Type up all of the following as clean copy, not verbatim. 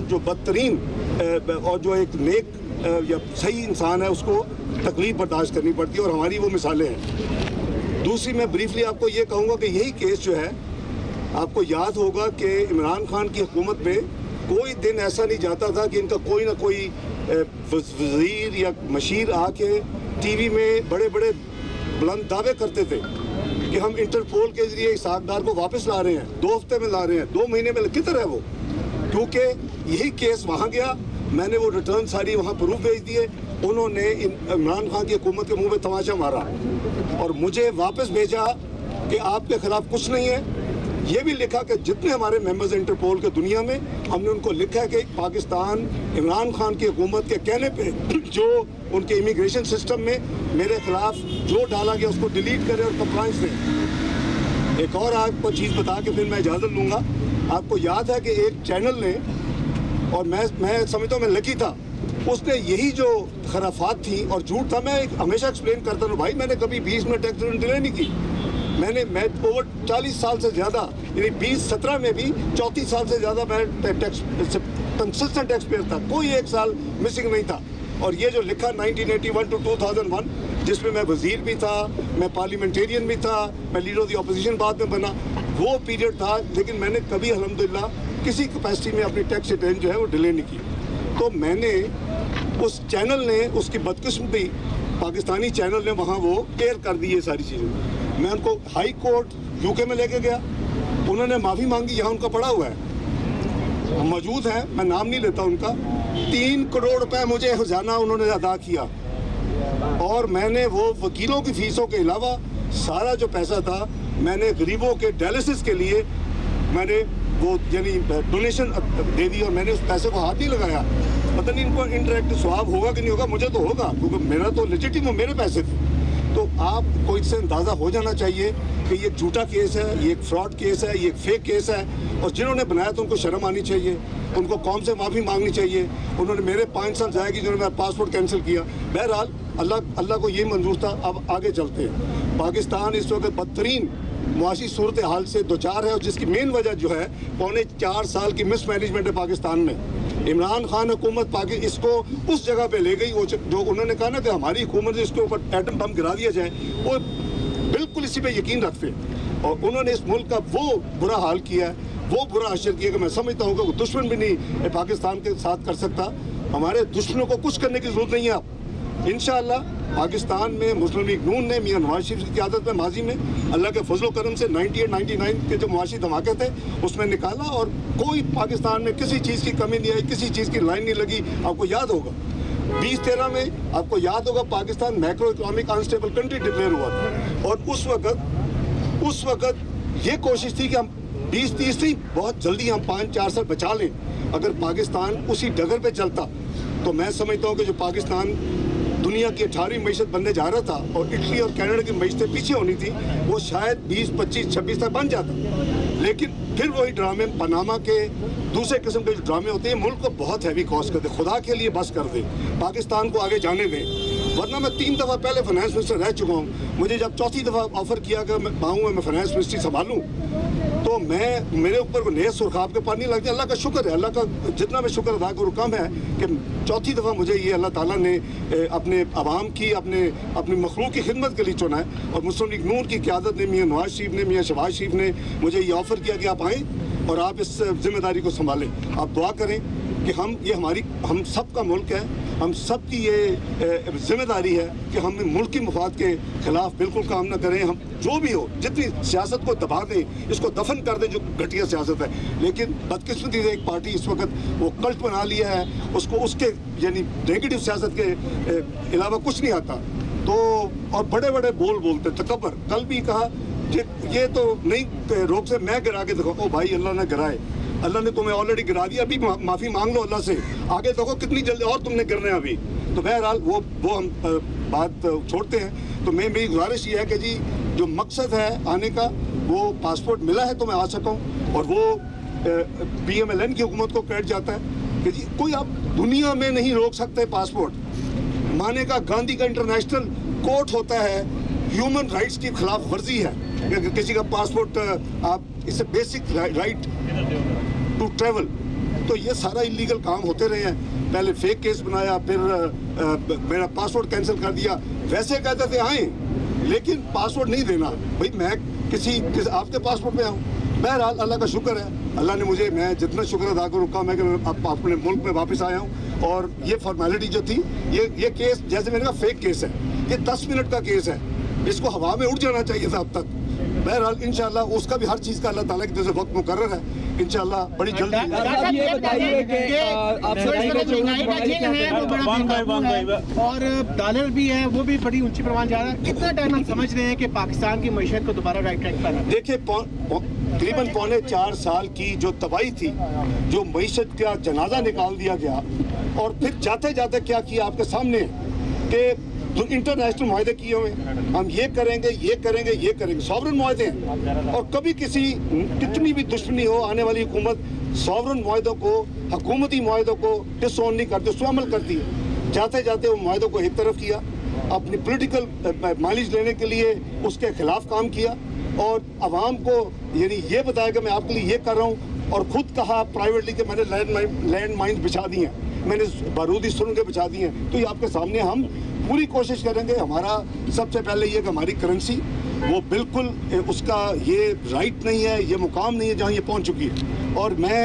जो बदतरीन और जो एक नेक या सही इंसान है उसको तकलीफ बर्दाश्त करनी पड़ती है, और हमारी वो मिसालें हैं। दूसरी मैं ब्रीफली आपको ये कहूँगा कि यही केस जो है, आपको याद होगा कि इमरान खान की हुकूमत में कोई दिन ऐसा नहीं जाता था कि इनका कोई ना कोई वज़ीर या मशीर आके टीवी में बड़े बड़े बुलंद दावे करते थे कि हम इंटरपोल के जरिए इसहाक डार को वापस ला रहे हैं, 2 हफ्ते में ला रहे हैं, 2 महीने में। किधर है वो? क्योंकि यही केस वहाँ गया, मैंने वो रिटर्न सारी वहाँ प्रूफ भेज दिए, उन्होंने इमरान खान की हुकूमत के मुंह में तमाचा मारा और मुझे वापस भेजा कि आपके खिलाफ कुछ नहीं है। ये भी लिखा कि जितने हमारे मेंबर्स इंटरपोल के दुनिया में, हमने उनको लिखा है कि पाकिस्तान इमरान खान की हुकूमत के कहने पे जो उनके इमिग्रेशन सिस्टम में मेरे खिलाफ जो डाला गया उसको डिलीट करें और कंप्लाइंस दें। एक और आपको चीज़ बता के फिर मैं इजाज़त लूँगा। आपको याद है कि एक चैनल ने, और मैं समझता हूँ मैं लकी था, उसने यही जो खराफात थी और झूठ था, मैं हमेशा एक्सप्लेन करता हूँ भाई मैंने कभी 20 मिनट टैक्स डिले नहीं की। मैं ओवर 40 साल से ज़्यादा, यानी 2017 में भी 34 साल से ज़्यादा मैं टैक्स कंसिस्टेंट टैक्स पेयर था, कोई एक साल मिसिंग नहीं था। और ये जो लिखा 1981 to 2001, जिसमें मैं वज़ीर भी था, मैं पार्लियामेंटेरियन भी था, मैं लीडर ऑफ द अपोजिशन बाद में बना, वो पीरियड था। लेकिन मैंने कभी अल्हम्दुलिल्लाह किसी कैपेसिटी में अपनी टैक्स रिटर्न जो है वो डिले नहीं की। तो मैंने उस चैनल ने, उसकी बदकिस्मती पाकिस्तानी चैनल ने वहाँ वो केयर कर दी ये सारी चीज़ें। मैं उनको हाई कोर्ट यूके में लेके गया, उन्होंने माफ़ी मांगी, यहाँ उनका पड़ा हुआ है, मौजूद है, मैं नाम नहीं लेता उनका। 3 करोड़ रुपए मुझे खजाना उन्होंने अदा किया, और मैंने वो वकीलों की फीसों के अलावा सारा जो पैसा था मैंने गरीबों के डायलिसिस के लिए मैंने वो यानी डोनेशन दे दी, और मैंने उस पैसे को हाथ नहीं लगाया। पता नहीं इनको इंडायरेक्ट स्वाब होगा कि नहीं होगा, मुझे तो होगा क्योंकि मेरा तो लेजिटिम मेरे पैसे थे। तो आपको इससे अंदाज़ा हो जाना चाहिए कि ये झूठा केस है, ये एक फ्रॉड केस है, ये एक फेक केस है, और जिन्होंने बनाया तो उनको शर्म आनी चाहिए, उनको कौम से माफ़ी मांगनी चाहिए। उन्होंने मेरे 5 साल ज़ाया की, जिन्होंने मेरा पासपोर्ट कैंसिल किया। बहरहाल अल्लाह को ये मंजूर था। अब आगे चलते हैं। पाकिस्तान इस वक्त बदतरीन मुआशी सूरत हाल से दो चार है, और जिसकी मेन वजह जो है 4.25 साल की मिसमैनेजमेंट है पाकिस्तान में। इमरान खान हुकूमत इसको उस जगह पे ले गई, वो जो उन्होंने कहा ना कि हमारी हुकूमत से इसके ऊपर एटम बम गिरा दिया जाए, वो बिल्कुल इसी पे यकीन रखते हैं। और उन्होंने इस मुल्क का वो बुरा हाल किया है, वो बुरा असर किया कि मैं समझता हूँ कि वो दुश्मन भी नहीं पाकिस्तान के साथ कर सकता। हमारे दुश्मनों को कुछ करने की जरूरत नहीं है। अब इंशाअल्लाह पाकिस्तान में मुस्लिम लीग नून ने मियां नवाज शरीफ की क़यादत में माजी में अल्लाह के फजलो करम से 98-99 के जो मुआशी धमाके थे उसमें निकाला, और कोई पाकिस्तान में किसी चीज़ की कमी नहीं आई, किसी चीज़ की लाइन नहीं लगी। आपको याद होगा 2013 में, आपको याद होगा Pakistan macro economic unstable country declare हुआ था, और उस वक्त ये कोशिश थी कि हम 20-30 नहीं, बहुत जल्दी हम 5-4 साल बचा लें। अगर पाकिस्तान उसी डगर पे चलता तो मैं समझता हूँ कि जो पाकिस्तान दुनिया की 18वीं मईशत बनने जा रहा था और इटली और कनाडा की मईशतें पीछे होनी थी, वो शायद 20, 25, 26 तक बन जाता। लेकिन फिर वही ड्रामे, पनामा के दूसरे किस्म के जो ड्रामे होते हैं, मुल्क को बहुत हैवी कॉस्ट करते। खुदा के लिए बस कर दे, पाकिस्तान को आगे जाने दें, वरना मैं 3 दफ़ा पहले फाइनेंस मिनिस्टर रह चुका हूँ। मुझे जब चौथी दफ़ा ऑफर किया कि मैं फाइनेंस मिनिस्ट्री संभालूँ, तो मेरे ऊपर वो नए सुरखाब के पानी लग जाए। अल्लाह का शुक्र है, अल्लाह का जितना मैं शुक्र अदा करूँ कम है कि चौथी दफ़ा मुझे ये अल्लाह ताला ने अपने अवाम की, अपनी मखलूक की खिदमत के लिए चुना है। और मुस्लिम लीग नून की क़यादत ने, मियां नवाज शरीफ ने, मियां शहबाज शरीफ ने मुझे ये ऑफ़र किया कि आप आएँ और आप इस जिम्मेदारी को संभालें। आप दुआ करें कि हम सब का मुल्क है, हम सब की ये जिम्मेदारी है कि हम मुल्की मुफाद के खिलाफ बिल्कुल काम न करें। हम जो भी हो, जितनी सियासत को दबा दें, इसको दफन कर दें जो घटिया सियासत है। लेकिन बदकिस्मती से एक पार्टी इस वक्त वो कल्ट बना लिया है, उसको उसके यानी नेगेटिव सियासत के अलावा कुछ नहीं आता। तो और बड़े बड़े बोल बोलते तकबर। कल भी कहा कि ये तो नहीं रोक से मैं गिरा के देखो। ओ भाई, अल्लाह ने गिराए, अल्लाह ने तुम्हें ऑलरेडी गिरा दिया, अभी माफ़ी मांग लो अल्लाह से, आगे देखो कितनी जल्दी और तुमने गिरना है अभी। तो बहरहाल वो हम बात छोड़ते हैं। तो मेरी गुजारिश ये है कि जी जो मकसद है आने का, वो पासपोर्ट मिला है तो मैं आ सका हूँ, और वो PMLN की हुकूमत को क्रेडिट जाता है कि जी कोई आप दुनिया में नहीं रोक सकते पासपोर्ट। माने का गांधी का इंटरनेशनल कोर्ट होता है, ह्यूमन राइट्स की खिलाफ वर्जी है किसी का पासपोर्ट, आप इससे बेसिक राइट टू ट्रेवल तो ये सारा इलीगल काम होते रहे हैं। पहले फेक केस बनाया, फिर मेरा पासपोर्ट कैंसिल कर दिया। वैसे कहते थे आए, लेकिन पासपोर्ट नहीं देना। भाई मैं किसी आपके पासपोर्ट में आऊँ? बहरहाल अल्लाह का शुक्र है, अल्लाह ने मुझे, मैं जितना शुक्र अदा करूँ कम है कि मैं अपने मुल्क में वापस आया हूँ। और ये फॉर्मेलिटी जो थी, ये केस जैसे मैंने कहा फेक केस है, ये 10 मिनट का केस है, इसको हवा में उड़ जाना चाहिए था अब तक। बहरहाल इंशाल्लाह उसका भी हर चीज़ का अल्लाह ताला की तरफ से वक्त मुकर्रर है, इंशाल्लाह बड़ी जल्दी। ये बताइए कि और डॉलर भी है वो भी बड़ी ऊंची परवान जा रहा है, कितना टाइम हम समझ रहे हैं कि पाकिस्तान की मईशत को दोबारा राइट ट्रैक पर? देखिए तकरीबन 4.25 साल की जो तबाही थी, जो मईशत का जनाजा निकाल दिया गया, और फिर जाते जाते क्या किया आपके सामने कि जो इंटरनेशनल माहदे किए हुए, हम ये करेंगे ये करेंगे ये करेंगे, सॉवरन माहदे हैं। और कभी कितनी भी दुश्मनी हो, आने वाली हुकूमत सॉवरन माहदों को, हुकूमती माहदों को डिसऑन नहीं करती, उस पर अमल करती है। जाते जाते वो माहदों को एक तरफ किया, अपनी पॉलिटिकल माइलेज लेने के लिए उसके खिलाफ काम किया, और आवाम को यानी ये बताया कि मैं आपके लिए ये कर रहा हूँ, और खुद कहा प्राइवेटली कि मैंने लैंड माइन्स बिछा दी हैं, मैंने बारूदी सुरंगें बिछा दी हैं। तो ये आपके सामने हम पूरी कोशिश करेंगे। हमारा सबसे पहले ये कि हमारी करेंसी वो बिल्कुल उसका ये राइट नहीं है, ये मुकाम नहीं है जहाँ ये पहुँच चुकी है। और मैं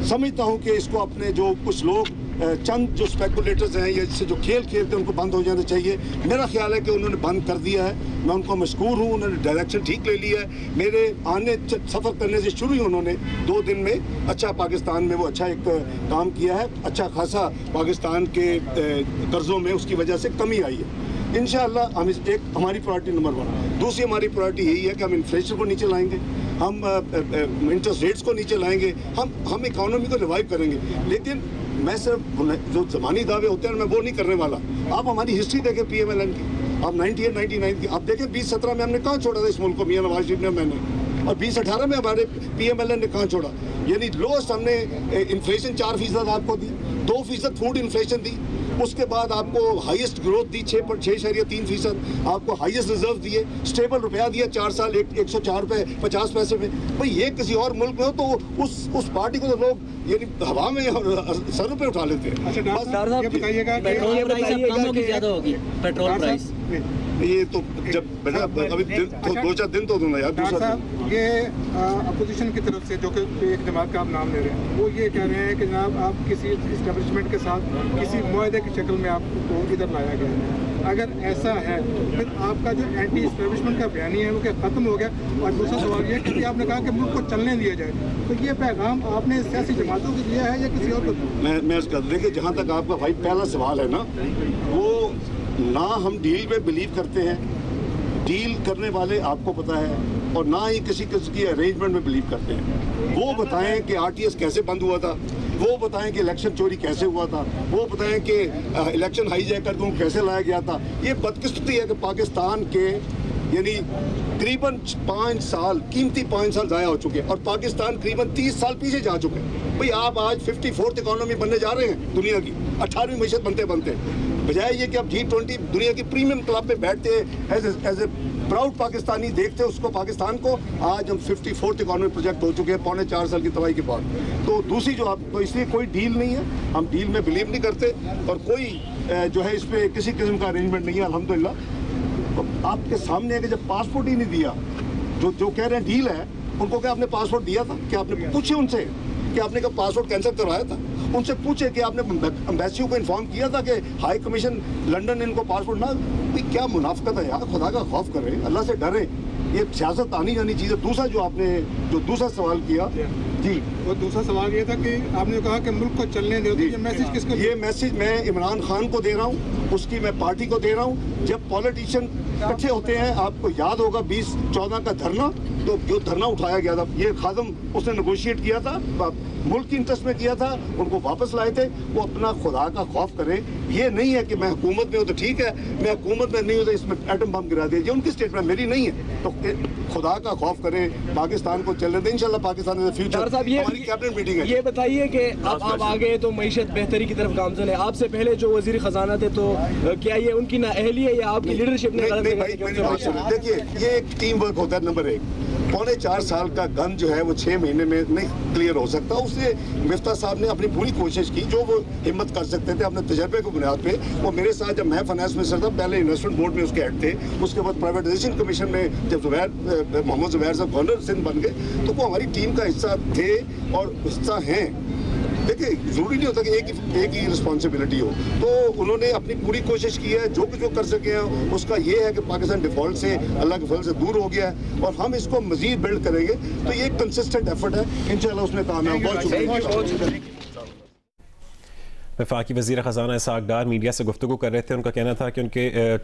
समझता हूँ कि इसको अपने जो कुछ लोग चंद जो स्पेकुलेटर्स हैं, ये जिससे जो खेल खेलते हैं, उनको बंद हो जाना चाहिए। मेरा ख्याल है कि उन्होंने बंद कर दिया है, मैं उनको मशकूर हूँ, उन्होंने डायरेक्शन ठीक ले लिया है। मेरे आने सफ़र करने से शुरू ही उन्होंने 2 दिन में अच्छा पाकिस्तान में वो अच्छा एक काम किया है, अच्छा खासा पाकिस्तान के कर्ज़ों में उसकी वजह से कमी आई है। इंशाअल्लाह हम एक हमारी प्रायोरिटी नंबर 1। दूसरी हमारी प्रायोरिटी यही है कि हम इन्फ्लेशन को नीचे लाएंगे, हम इंटरेस्ट रेट्स को नीचे लाएंगे, हम इकॉनमी को रिवाइव करेंगे। लेकिन मैं सिर्फ जो ज़बानी दावे होते हैं मैं वो नहीं करने वाला। आप हमारी हिस्ट्री देखें PMLN की, आप 98-99 की आप देखें, 2017 में हमने कहाँ छोड़ा था इस मुल्क को, मियां नवाज शरीफ ने, मैंने, और 2018 में हमारे PMLN ने कहाँ छोड़ा। यानी लोएस्ट हमने इन्फ्लेशन 4% आपको दी, 2% फूड इन्फ्लेशन दी, उसके बाद आपको हाईएस्ट ग्रोथ दी 6.3%, आपको हाईएस्ट रिजर्व दिए, स्टेबल रुपया दिया 4 साल 104 रुपये 50 पैसे में। भाई ये किसी और मुल्क में हो तो उस पार्टी को तो लोग यानी हवा में सर पे उठा लेते हैं। अच्छा ये बताइएगा पेट्रोल प्राइस ज़्यादा होगी, पेट्रोल प्राइस ये तो जब अभी 2-4 दिन तो दूंगा यार। दूसरा ये अपोजिशन की तरफ से जो कि एक जमात का आप नाम ले रहे हैं, वो ये कह रहे हैं कि जनाब आप किसी इस्टेब्लिशमेंट के साथ किसी मुआहदे की शक्ल में आपको इधर लाया गया है। अगर ऐसा है फिर आपका जो एंटी इस्टेब्लिशमेंट का बयानी है वो क्या ख़त्म हो गया? और दूसरा सवाल ये कि आपने कहा कि मुल्क को चलने दिया जाए, तो ये पैगाम आपने सियासी जमातों को दिया है या किसी और को? मैं देखिए, जहाँ तक आपका भाई पहला सवाल है ना, वो ना हम डील में बिलीव करते हैं, डील करने वाले आपको पता है, और ना ही किसी की अरेंजमेंट में बिलीव करते हैं। वो बताएं कि RTS कैसे बंद हुआ था, वो बताएं कि इलेक्शन चोरी कैसे हुआ था, वो बताएं कि इलेक्शन हाईजैक करके उनको कैसे लाया गया था। ये बदकिस्मती है कि पाकिस्तान के यानी करीबन 5 साल, कीमती 5 साल ज़ाया हो चुके हैं, और पाकिस्तान करीबन 30 साल पीछे जा चुके हैं। भाई आप आज 54th इकॉनमी बनने जा रहे हैं दुनिया की, 18वीं मीशत बनते बनते, बजाय ये कि आप G20 दुनिया की प्रीमियम क्लब पे बैठते एज ए प्राउड पाकिस्तानी देखते उसको, पाकिस्तान को। आज हम 54th इकॉनमी प्रोजेक्ट हो चुके हैं 4.25 साल की तबाही के बाद। तो दूसरी जो आप, तो इसलिए कोई डील नहीं है, हम डील में बिलीव नहीं करते, और कोई जो है इस पर किसी किस्म का अरेंजमेंट नहीं है अल्हम्दुलिल्लाह। तो आपके सामने है कि जब पासपोर्ट ही नहीं दिया, जो कह रहे हैं डील है, उनको क्या आपने पासपोर्ट दिया था? क्या आपने पूछे उनसे कि आपने क्या पासपोर्ट कैंसिल करवाया था? उनसे पूछे कि आपने एम्बेसी को इन्फॉर्म किया था कि हाई कमीशन लंदन ने इनको पासपोर्ट ना? क्या मुनाफिकत है यार, खुदा का खौफ करें, अल्लाह से डरें, ये सियासत आनी जानी चीज़ है। दूसरा जो आपने दूसरा सवाल किया जी, वो दूसरा सवाल ये था कि आपने कहा कि मुल्क को चलने दो, ये मैसेज किसको? ये मैसेज मैं इमरान खान को दे रहा हूँ, उसकी मैं पार्टी को दे रहा हूँ। जब पॉलिटिशियन इकट्ठे होते हैं, आपको याद होगा 2014 का धरना, तो जो धरना उठाया गया था, ये खादम उसने नेगोशिएट किया था, मुल्क की इंटरेस्ट में किया था, उनको वापस लाए थे। वो अपना खुदा का खौफ करें। ये नहीं है कि मैं हुकूमत में हूँ तो ठीक है, मैं हुकूमत में नहीं हूँ तो इसमें एटम बम गिरा दे, ये उनकी स्टेटमेंट, मेरी नहीं है। तो खुदा का खौफ करें, पाकिस्तान को चलने दें, इंशाल्लाह पाकिस्तान इन द फ्यूचर। हमारी कैबिनेट मीटिंग है। ये बताइए कि आप आगे तो मईशत बेहतरी की तरफ गामजन है, आपसे पहले जो वजीर खजाना थे, तो क्या ये उनकी नाअहली है या आपकी लीडरशिप ने? देखिए, ये एक टीम वर्क होता है। नंबर 1 4.25 साल का गन जो है वो 6 महीने में नहीं क्लियर हो सकता। उसने मिफ्ता साहब ने अपनी पूरी कोशिश की जो वो हिम्मत कर सकते थे अपने तजर्बे की बुनियाद पे। वो मेरे साथ जब मैं फाइनेंस मिनिस्टर था, पहले इन्वेस्टमेंट बोर्ड में उसके हेड थे, उसके बाद प्राइवेटाइजेशन कमीशन में जब मोहम्मद जुबैर साहब गवर्नर सिंध बन गए तो वो हमारी टीम का हिस्सा थे और हिस्सा हैं। देखिए, जरूरी नहीं होता कि एक ही रिस्पॉन्सिबिलिटी हो। तो उन्होंने अपनी पूरी कोशिश की है, जो कुछ वो कर सके हैं उसका ये है कि पाकिस्तान डिफॉल्ट से, अल्लाह के फजल से दूर हो गया है और हम इसको मजीद बिल्ड करेंगे। तो ये एक कंसिस्टेंट एफर्ट है, इंशाल्लाह उसमें कामयाब। बहुत शुक्रिया। वफाकी वज़ीर ख़ज़ाना इसहाक़ डार मीडिया से गुफ्तगू कर रहे थे। उनका कहना था कि उनके